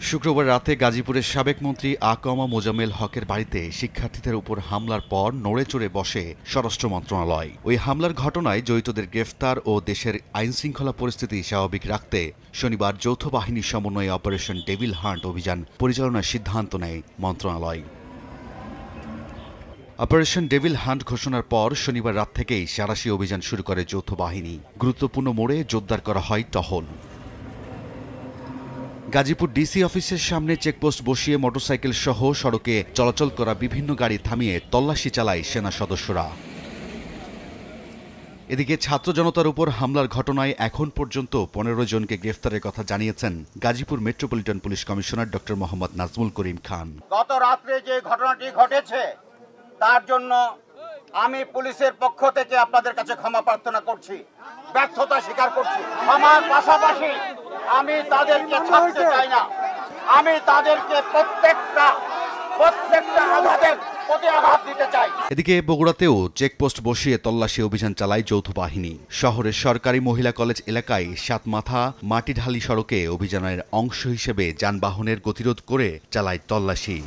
শুক্রবার রাতে গাজীপুরের সাবেক মন্ত্রী আকমা মোজাম্মেল হকের বাড়িতে শিক্ষার্থীদের উপর হামলার পর নড়ে চড়ে বসে স্বরাষ্ট্র মন্ত্রণালয়। ওই হামলার ঘটনায় জড়িতদের গ্রেফতার ও দেশের আইনশৃঙ্খলা পরিস্থিতি স্বাভাবিক রাখতে শনিবার যৌথ বাহিনীর সমন্বয়ে অপারেশন ডেভিল হান্ট অভিযান পরিচালনার সিদ্ধান্ত নেয় মন্ত্রণালয়। অপারেশন ডেভিল হান্ট ঘোষণার পর শনিবার রাত থেকেই সাঁড়াশি অভিযান শুরু করে যৌথ বাহিনী। গুরুত্বপূর্ণ মোড়ে জোরদার করা হয় টহল। গাজীপুর ডিসি অফিসের সামনে চেকপোস্ট বসিয়ে মোটরসাইকেল সহ সড়কে চলাচল করা বিভিন্ন গাড়ি থামিয়ে তল্লাশি চালায় সেনা সদস্যরা। এদিকে ছাত্র জনতার উপর হামলার ঘটনায় এখন পর্যন্ত 15 জনকে গ্রেফতারের কথা জানিয়েছেন Gazipur metropolitan police commissioner doctor Mohammad Nazmul Karim Khan. গত রাত্রে যে ঘটনাটি ঘটেছে তার জন্য আমি পুলিশের পক্ষ থেকে আপনাদের কাছে ক্ষমা প্রার্থনা করছি, ব্যর্থতা স্বীকার করছি। আমার পাশাপাশি আমি তাদেরকে ছাড়তে চাই না। আমি তাদেরকে প্রত্যেকটা আঘাতের প্রতি আঘাত দিতে চাই। এদিকে বগুড়াতেও চেকপোস্ট বসিয়ে তল্লাশি অভিযান চালায় যৌথ বাহিনী। শহরের সরকারি মহিলা কলেজ এলাকায় সাতমাথা মাটিঢালি সড়কে অভিযানের অংশ হিসেবে যানবাহনের গতিরোধ করে চালায় তল্লাশি।